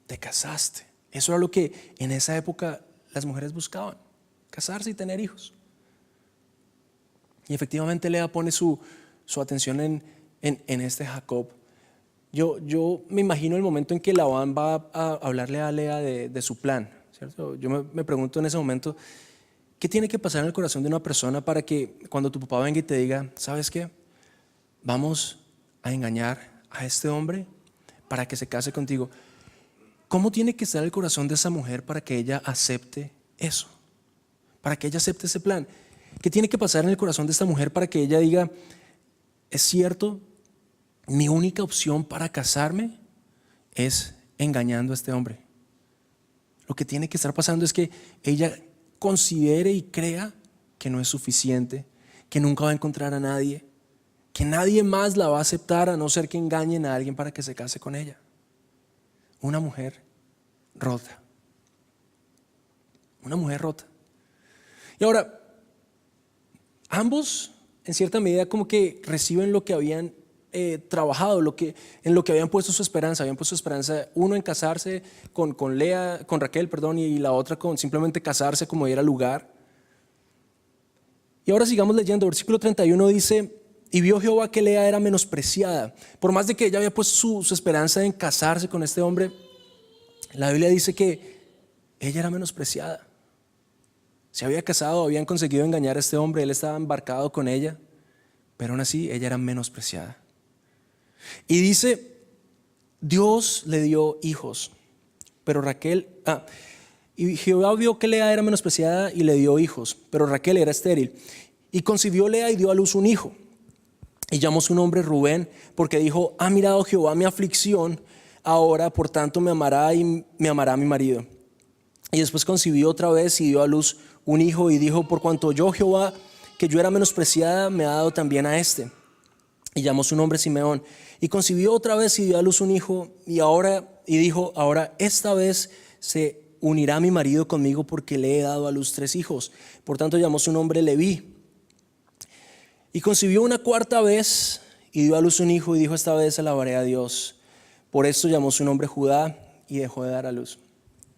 A: te casaste. Eso era lo que en esa época las mujeres buscaban, casarse y tener hijos. Y efectivamente Lea pone su atención en este Jacob. Yo me imagino el momento en que Labán va a hablarle a Lea de su plan, ¿cierto? Yo me pregunto en ese momento, ¿qué tiene que pasar en el corazón de una persona para que cuando tu papá venga y te diga, ¿sabes qué? Vamos a engañar a este hombre para que se case contigo. ¿Cómo tiene que estar el corazón de esa mujer para que ella acepte eso? Para que ella acepte ese plan. ¿Qué tiene que pasar en el corazón de esta mujer para que ella diga, es cierto, mi única opción para casarme es engañando a este hombre? Lo que tiene que estar pasando es que ella considere y crea que no es suficiente, que nunca va a encontrar a nadie, que nadie más la va a aceptar a no ser que engañen a alguien para que se case con ella. Una mujer rota. Una mujer rota. Y ahora, ambos en cierta medida como que reciben lo que habían trabajado, en lo que habían puesto su esperanza. Habían puesto su esperanza, uno en casarse con Raquel, y la otra con simplemente casarse como diera lugar. Y ahora sigamos leyendo, versículo 31 dice, y vio Jehová que Lea era menospreciada. Por más de que ella había puesto su esperanza en casarse con este hombre, la Biblia dice que ella era menospreciada. Se había casado, habían conseguido engañar a este hombre, él estaba embarcado con ella, pero aún así ella era menospreciada. Y dice, Dios le dio hijos, pero y Jehová vio que Lea era menospreciada y le dio hijos, pero Raquel era estéril. Y concibió Lea y dio a luz un hijo. Y llamó su nombre Rubén, porque dijo, ha mirado Jehová mi aflicción, ahora por tanto me amará y me amará mi marido. Y después concibió otra vez y dio a luz un hijo y dijo, por cuanto yo Jehová, que yo era menospreciada, me ha dado también a este. Y llamó su nombre Simeón. Y concibió otra vez y dio a luz un hijo y dijo, ahora esta vez se unirá mi marido conmigo porque le he dado a luz 3 hijos. Por tanto llamó su nombre Leví. Y concibió una cuarta vez y dio a luz un hijo y dijo, esta vez alabaré a Dios. Por esto llamó su nombre Judá y dejó de dar a luz.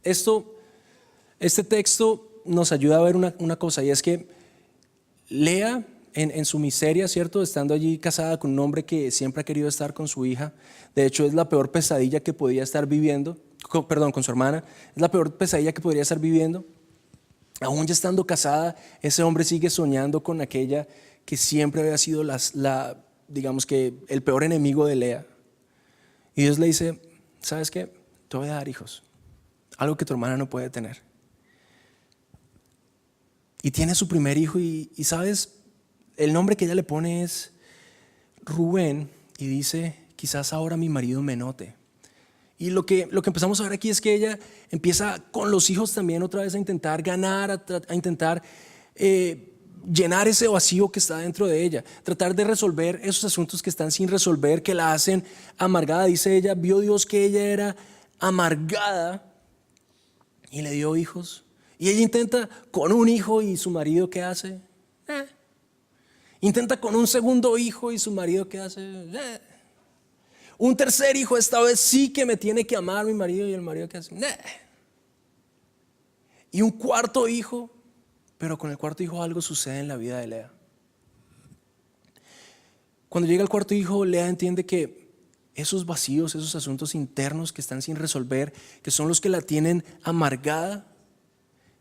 A: Este texto nos ayuda a ver una cosa, y es que Lea en su miseria, ¿cierto? Estando allí casada con un hombre que siempre ha querido estar con su hija. De hecho es la peor pesadilla que podía estar viviendo, con su hermana. Es la peor pesadilla que podría estar viviendo. Aún ya estando casada, ese hombre sigue soñando con aquella que siempre había sido digamos que el peor enemigo de Lea. Y Dios le dice, ¿sabes qué? Te voy a dar hijos, algo que tu hermana no puede tener. Y tiene su primer hijo y ¿sabes? El nombre que ella le pone es Rubén y dice, quizás ahora mi marido me note. Y lo que empezamos a ver aquí es que ella empieza con los hijos también otra vez a intentar ganar, a intentar llenar ese vacío que está dentro de ella, tratar de resolver esos asuntos que están sin resolver, que la hacen amargada. Dice ella, vio Dios que ella era amargada y le dio hijos. Y ella intenta con un hijo y su marido, ¿qué hace? Intenta con un segundo hijo y su marido, ¿qué hace? Un tercer hijo, esta vez sí que me tiene que amar mi marido, y el marido, ¿qué hace? Y un cuarto hijo, pero con el cuarto hijo algo sucede en la vida de Lea. Cuando llega el cuarto hijo, Lea entiende que esos vacíos, esos asuntos internos que están sin resolver, que son los que la tienen amargada,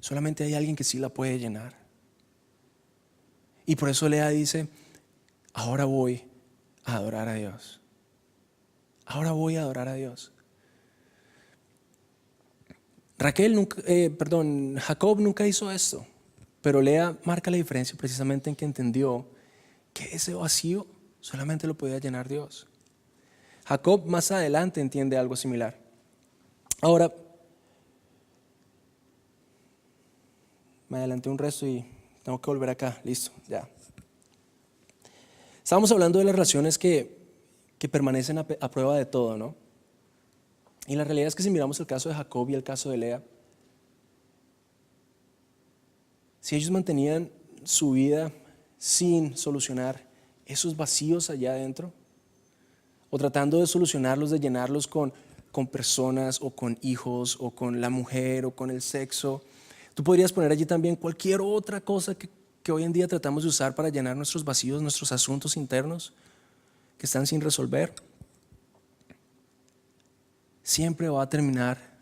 A: solamente hay alguien que sí la puede llenar. Y por eso Lea dice, ahora voy a adorar a Dios. Ahora voy a adorar a Dios. Jacob nunca hizo esto, pero Lea marca la diferencia precisamente en que entendió que ese vacío solamente lo podía llenar Dios. Jacob más adelante entiende algo similar. Ahora, me adelanté un resto y tengo que volver acá. Listo, ya. Estábamos hablando de las relaciones que permanecen a prueba de todo, ¿no? Y la realidad es que si miramos el caso de Jacob y el caso de Lea, si ellos mantenían su vida sin solucionar esos vacíos allá adentro, o tratando de solucionarlos, de llenarlos con con personas o con hijos o con la mujer o con el sexo. Tú podrías poner allí también cualquier otra cosa que hoy en día tratamos de usar para llenar nuestros vacíos, nuestros asuntos internos que están sin resolver. Siempre va a terminar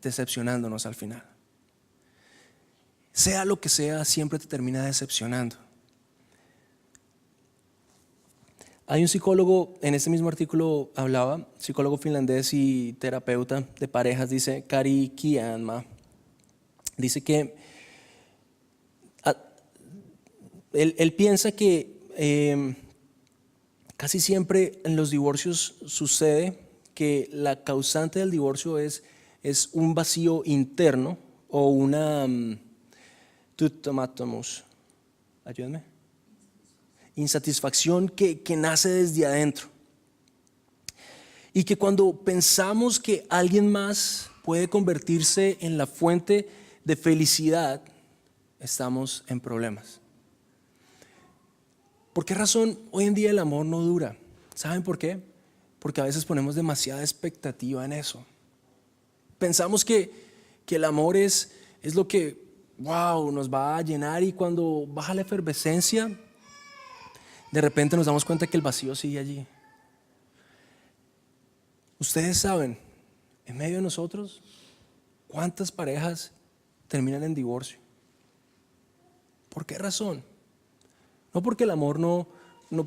A: decepcionándonos al final. Sea lo que sea, siempre te termina decepcionando. Hay un psicólogo, en este mismo artículo hablaba, psicólogo finlandés y terapeuta de parejas, dice Kari Kianma, dice que él piensa que casi siempre en los divorcios sucede que la causante del divorcio es un vacío interno o una ayúdame, insatisfacción que nace desde adentro. Y que cuando pensamos que alguien más puede convertirse en la fuente de felicidad, estamos en problemas. ¿Por qué razón hoy en día el amor no dura? ¿Saben por qué? Porque a veces ponemos demasiada expectativa en eso. Pensamos que el amor es lo que, wow, nos va a llenar, y cuando baja la efervescencia, de repente nos damos cuenta que el vacío sigue allí. Ustedes saben, en medio de nosotros, ¿cuántas parejas terminan en divorcio? ¿Por qué razón? No porque el amor no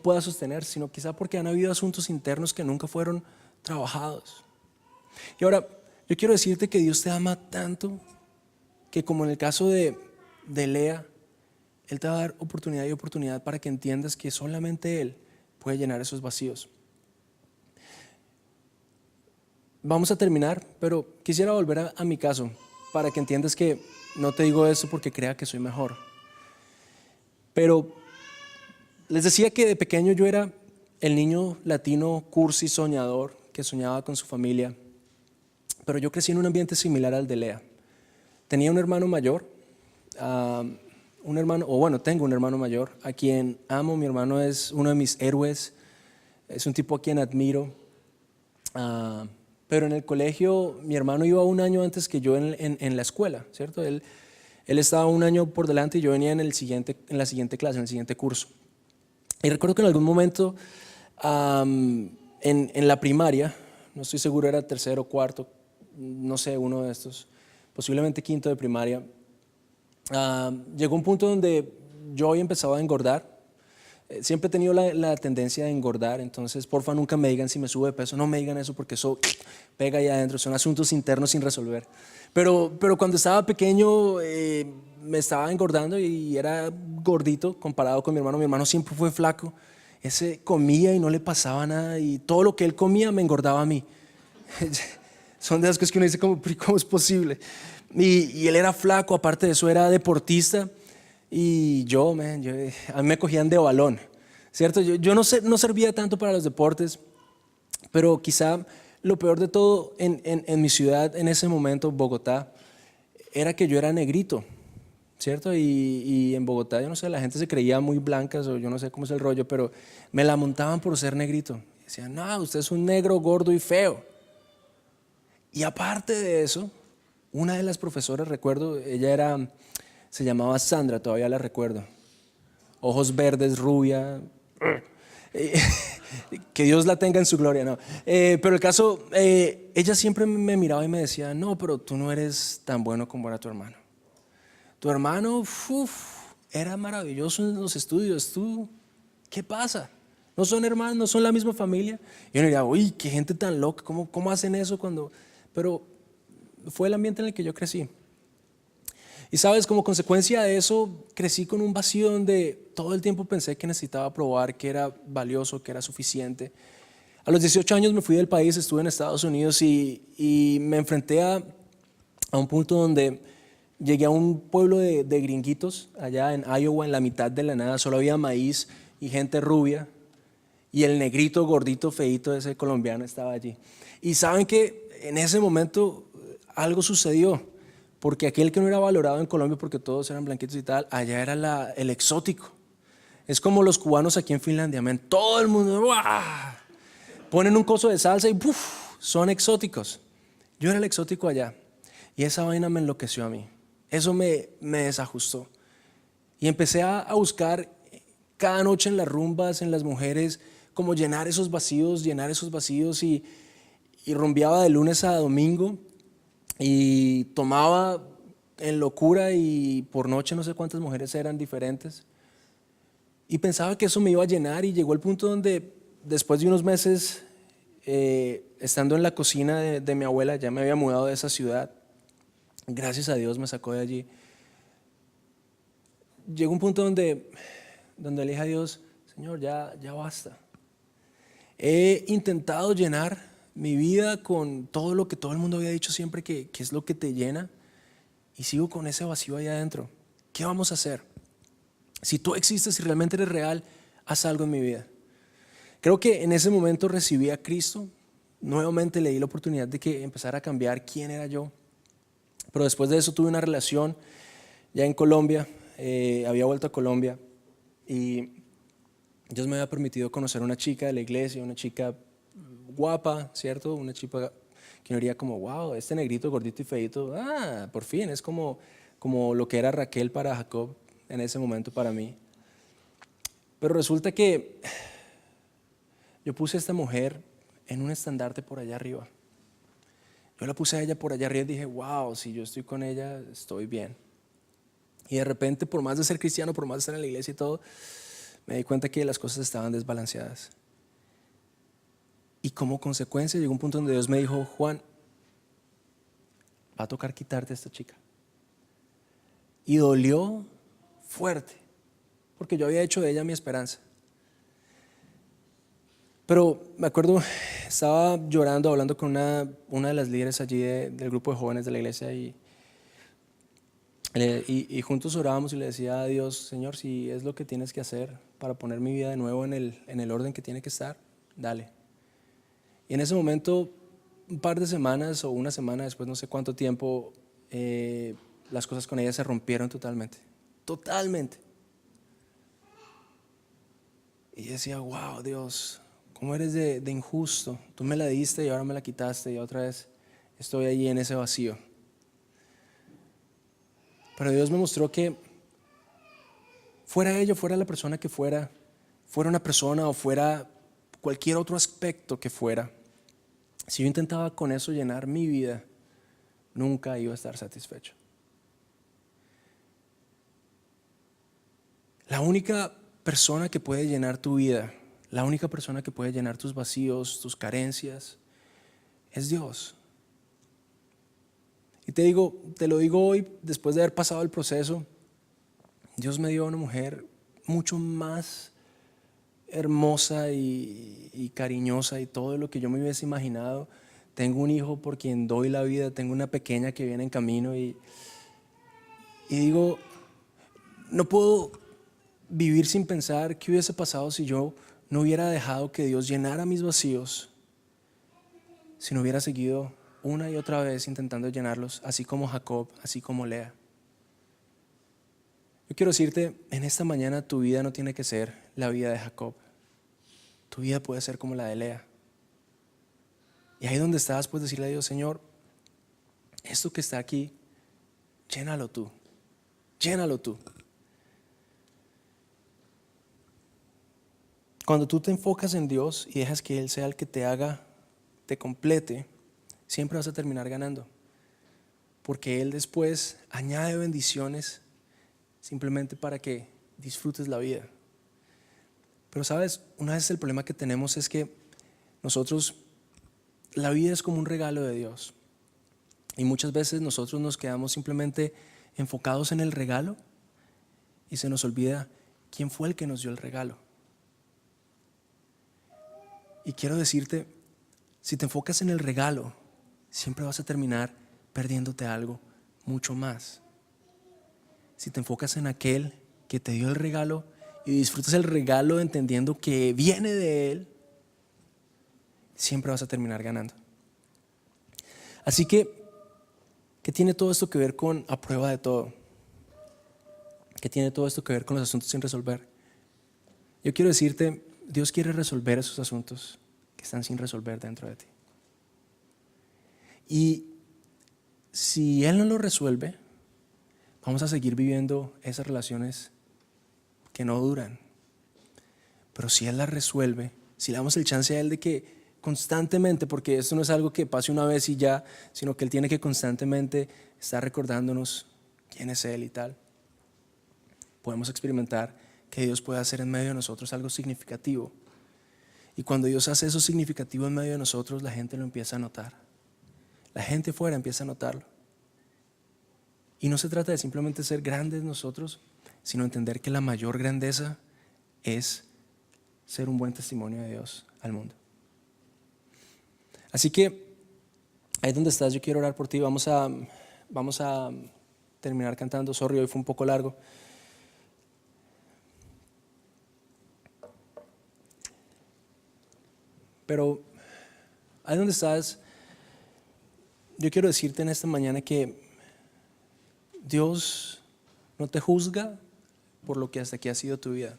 A: pueda sostener, sino quizá porque han habido asuntos internos que nunca fueron trabajados. Y ahora, yo quiero decirte que Dios te ama tanto que, como en el caso de Lea, Él te va a dar oportunidad y oportunidad para que entiendas que solamente Él puede llenar esos vacíos. Vamos a terminar, pero quisiera volver a mi caso para que entiendas que no te digo esto porque crea que soy mejor. Pero les decía que de pequeño yo era el niño latino cursi soñador que soñaba con su familia, pero yo crecí en un ambiente similar al de Lea. Tenía un hermano mayor, tengo un hermano mayor a quien amo. Mi hermano es uno de mis héroes, es un tipo a quien admiro. Pero en el colegio mi hermano iba un año antes que yo en la escuela, ¿cierto? Él estaba un año por delante y yo venía en la siguiente clase, en el siguiente curso. Y recuerdo que en algún momento en la primaria, no estoy seguro, era tercero, cuarto, no sé, uno de estos, posiblemente quinto de primaria, llegó un punto donde yo había empezado a engordar. Siempre he tenido la tendencia de engordar, entonces porfa nunca me digan si me subo de peso, no me digan eso porque eso pega ahí adentro, son asuntos internos sin resolver. Pero cuando estaba pequeño me estaba engordando y era gordito comparado con mi hermano. Mi hermano siempre fue flaco, ese comía y no le pasaba nada, y todo lo que él comía me engordaba a mí. Son de esas cosas que uno dice, ¿cómo es posible? Y él era flaco, aparte de eso era deportista. Y a mí me cogían de balón, ¿cierto? Yo no servía tanto para los deportes, pero quizá lo peor de todo en mi ciudad en ese momento, Bogotá, era que yo era negrito, ¿cierto? Y en Bogotá, yo no sé, la gente se creía muy blancas, o yo no sé cómo es el rollo, pero me la montaban por ser negrito. Decían, no, usted es un negro gordo y feo. Y aparte de eso, una de las profesoras, recuerdo, se llamaba Sandra, todavía la recuerdo. Ojos verdes, rubia. Que Dios la tenga en su gloria, no. Pero el caso, ella siempre me miraba y me decía, no, pero tú no eres tan bueno como era tu hermano. Tu hermano, era maravilloso en los estudios. ¿Tú qué pasa? ¿No son hermanos? ¿No son la misma familia? Y yo me diría, uy, qué gente tan loca, ¿cómo hacen eso cuando...? Pero fue el ambiente en el que yo crecí. Y sabes, como consecuencia de eso, crecí con un vacío donde todo el tiempo pensé que necesitaba probar que era valioso, que era suficiente. A los 18 años me fui del país, estuve en Estados Unidos y me enfrenté a un punto donde llegué a un pueblo de gringuitos, allá en Iowa, en la mitad de la nada. Solo había maíz y gente rubia, y el negrito, gordito, feíto, ese colombiano estaba allí. Y saben que en ese momento algo sucedió. Porque aquel que no era valorado en Colombia porque todos eran blanquitos y tal, allá era el exótico. Es como los cubanos aquí en Finlandia, todo el mundo ¡buah! Ponen un coso de salsa y ¡puf! son exóticos. Yo era el exótico allá y esa vaina me enloqueció a mí. Eso me desajustó. Y empecé a buscar cada noche en las rumbas, en las mujeres, como llenar esos vacíos y rumbeaba de lunes a domingo y tomaba en locura y por noche no sé cuántas mujeres eran diferentes. Y pensaba que eso me iba a llenar y llegó el punto donde después de unos meses estando en la cocina de mi abuela, ya me había mudado de esa ciudad, gracias a Dios me sacó de allí. Llegó un punto donde le dije a Dios, Señor, ya basta. He intentado llenar mi vida con todo lo que todo el mundo había dicho siempre que es lo que te llena y sigo con ese vacío ahí adentro. ¿Qué vamos a hacer? Si tú existes, si realmente eres real, haz algo en mi vida. Creo que en ese momento recibí a Cristo, nuevamente le di la oportunidad de que empezara a cambiar quién era yo. Pero después de eso tuve una relación ya en Colombia, había vuelto a Colombia y Dios me había permitido conocer a una chica de la iglesia, una chica guapa, ¿cierto? Una chica que uno diría como, wow, este negrito gordito y feito, por fin, es como lo que era Raquel para Jacob en ese momento para mí. Pero resulta que yo puse a esta mujer en un estandarte por allá arriba. Yo la puse a ella por allá arriba y dije, wow, si yo estoy con ella, estoy bien. Y de repente, por más de ser cristiano, por más de estar en la iglesia y todo, me di cuenta que las cosas estaban desbalanceadas. Y como consecuencia llegó un punto donde Dios me dijo, Juan, va a tocar quitarte a esta chica. Y dolió fuerte, porque yo había hecho de ella mi esperanza. Pero me acuerdo, estaba llorando, hablando con una de las líderes allí del grupo de jóvenes de la iglesia y juntos orábamos y le decía a Dios, Señor, si es lo que tienes que hacer para poner mi vida de nuevo en el orden que tiene que estar, dale. Y en ese momento, un par de semanas o una semana después, no sé cuánto tiempo, las cosas con ella se rompieron totalmente. Totalmente. Y yo decía, wow, Dios, ¿cómo eres de injusto? Tú me la diste y ahora me la quitaste y otra vez estoy allí en ese vacío. Pero Dios me mostró que fuera ello, fuera la persona que fuera una persona o fuera cualquier otro aspecto que fuera, si yo intentaba con eso llenar mi vida, nunca iba a estar satisfecho. La única persona que puede llenar tu vida, la única persona que puede llenar tus vacíos, tus carencias, es Dios. Y te lo digo hoy, después de haber pasado el proceso, Dios me dio a una mujer mucho más hermosa y cariñosa y todo lo que yo me hubiese imaginado. Tengo un hijo por quien doy la vida, tengo una pequeña que viene en camino y digo, no puedo vivir sin pensar qué hubiese pasado si yo no hubiera dejado que Dios llenara mis vacíos, si no hubiera seguido una y otra vez intentando llenarlos, así como Jacob, así como Lea. Yo quiero decirte, en esta mañana tu vida no tiene que ser la vida de Jacob. Tu vida puede ser como la de Lea. Y ahí donde estás puedes decirle a Dios, Señor, esto que está aquí, llénalo tú, llénalo tú. Cuando tú te enfocas en Dios y dejas que Él sea el que te haga, te complete, siempre vas a terminar ganando. Porque Él después añade bendiciones simplemente para que disfrutes la vida. Pero sabes, una vez el problema que tenemos es que nosotros, la vida es como un regalo de Dios. Y muchas veces nosotros nos quedamos simplemente enfocados en el regalo y se nos olvida quién fue el que nos dio el regalo. Y quiero decirte, si te enfocas en el regalo, siempre vas a terminar perdiéndote algo mucho más. Si te enfocas en aquel que te dio el regalo y disfrutas el regalo entendiendo que viene de Él, siempre vas a terminar ganando. Así que, ¿qué tiene todo esto que ver con a prueba de todo? ¿Qué tiene todo esto que ver con los asuntos sin resolver? Yo quiero decirte, Dios quiere resolver esos asuntos que están sin resolver dentro de ti. Y si Él no lo resuelve, vamos a seguir viviendo esas relaciones que no duran. Pero si Él las resuelve, si le damos el chance a Él de que constantemente, porque esto no es algo que pase una vez y ya, sino que Él tiene que constantemente estar recordándonos quién es Él y tal, podemos experimentar que Dios puede hacer en medio de nosotros algo significativo. Y cuando Dios hace eso significativo en medio de nosotros, la gente lo empieza a notar. La gente fuera empieza a notarlo. Y no se trata de simplemente ser grandes nosotros, sino entender que la mayor grandeza es ser un buen testimonio de Dios al mundo. Así que ahí donde estás, yo quiero orar por ti. Vamos a terminar cantando. Sorry, hoy fue un poco largo. Pero ahí donde estás, yo quiero decirte en esta mañana que Dios no te juzga por lo que hasta aquí ha sido tu vida.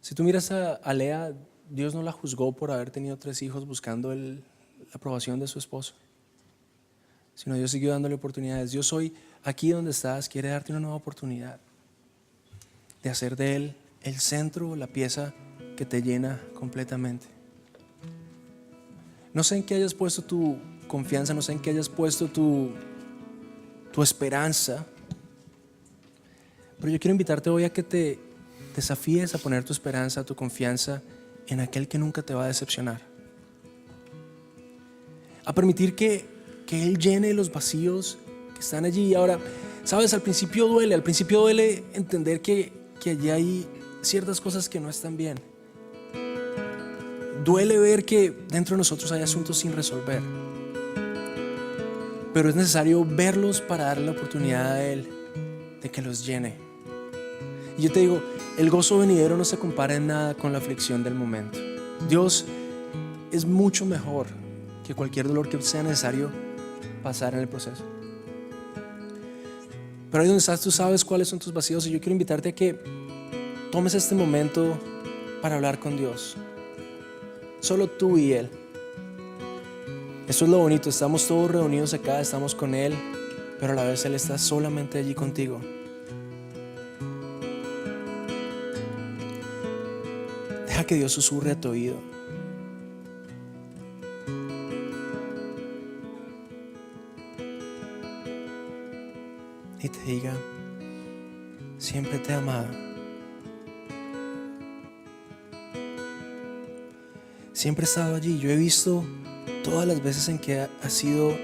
A: Si tú miras a Lea, Dios no la juzgó por haber tenido 3 hijos buscando la aprobación de su esposo, sino Dios siguió dándole oportunidades. Dios hoy, aquí donde estás, quiere darte una nueva oportunidad de hacer de Él el centro, la pieza que te llena completamente. No sé en qué hayas puesto tu confianza, no sé en qué hayas puesto tu esperanza, pero yo quiero invitarte hoy a que te desafíes a poner tu esperanza, tu confianza en aquel que nunca te va a decepcionar, a permitir que Él llene los vacíos que están allí. Ahora, sabes, al principio duele entender que allí hay ciertas cosas que no están bien. Duele ver que dentro de nosotros hay asuntos sin resolver, pero es necesario verlos para darle la oportunidad a Él de que los llene. Y yo te digo, el gozo venidero no se compara en nada con la aflicción del momento. Dios es mucho mejor que cualquier dolor que sea necesario pasar en el proceso. Pero ahí donde estás, tú sabes cuáles son tus vacíos, y yo quiero invitarte a que tomes este momento para hablar con Dios. Solo tú y Él. Eso es lo bonito, estamos todos reunidos acá, estamos con Él, pero a la vez Él está solamente allí contigo. Deja que Dios susurre a tu oído. Y te diga, siempre te he amado. Siempre he estado allí. Yo he visto todas las veces en que has sido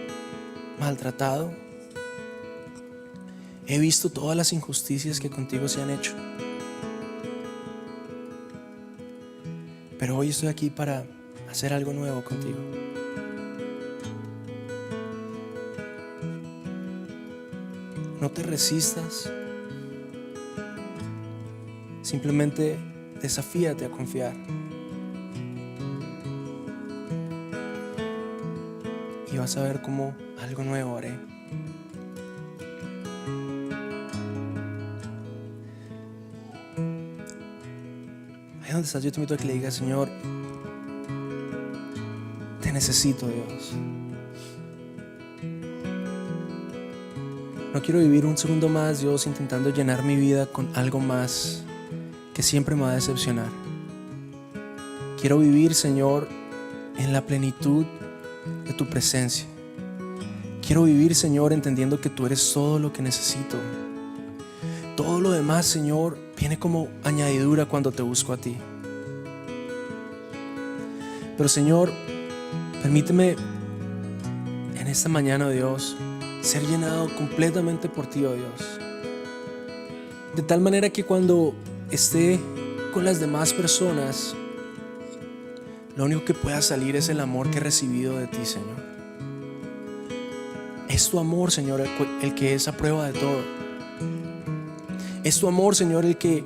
A: maltratado. He visto todas las injusticias que contigo se han hecho. Pero hoy estoy aquí para hacer algo nuevo contigo. No te resistas. Simplemente desafíate a confiar. Y vas a ver cómo algo nuevo haré. Ahí donde estás, yo te invito a que le digas, Señor, te necesito, Dios. No quiero vivir un segundo más, Dios, intentando llenar mi vida con algo más que siempre me va a decepcionar. Quiero vivir, Señor, en la plenitud de tu presencia. Quiero vivir, Señor, entendiendo que tú eres todo lo que necesito. Todo lo demás, Señor, viene como añadidura cuando te busco a ti. Pero, Señor, permíteme en esta mañana, Dios, ser llenado completamente por ti, oh Dios. De tal manera que cuando esté con las demás personas, lo único que pueda salir es el amor que he recibido de ti, Señor. Es tu amor, Señor, el que es a prueba de todo. Es tu amor, Señor, el que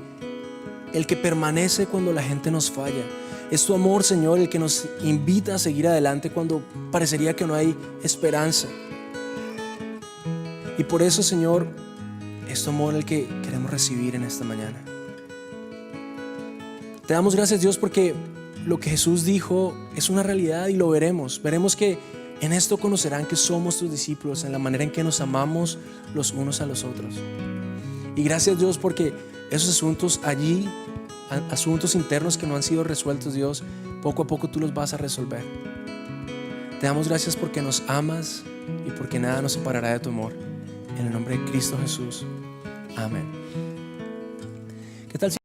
A: permanece cuando la gente nos falla. Es tu amor, Señor, el que nos invita a seguir adelante cuando parecería que no hay esperanza. Y por eso, Señor, es tu amor el que queremos recibir en esta mañana. Te damos gracias, Dios, porque lo que Jesús dijo es una realidad y lo veremos. Veremos que En esto conocerán que somos tus discípulos, en la manera en que nos amamos los unos a los otros. Y gracias, Dios, porque esos asuntos allí, asuntos internos que no han sido resueltos, Dios, poco a poco tú los vas a resolver. Te damos gracias porque nos amas y porque nada nos separará de tu amor. En el nombre de Cristo Jesús. Amén. ¿Qué tal si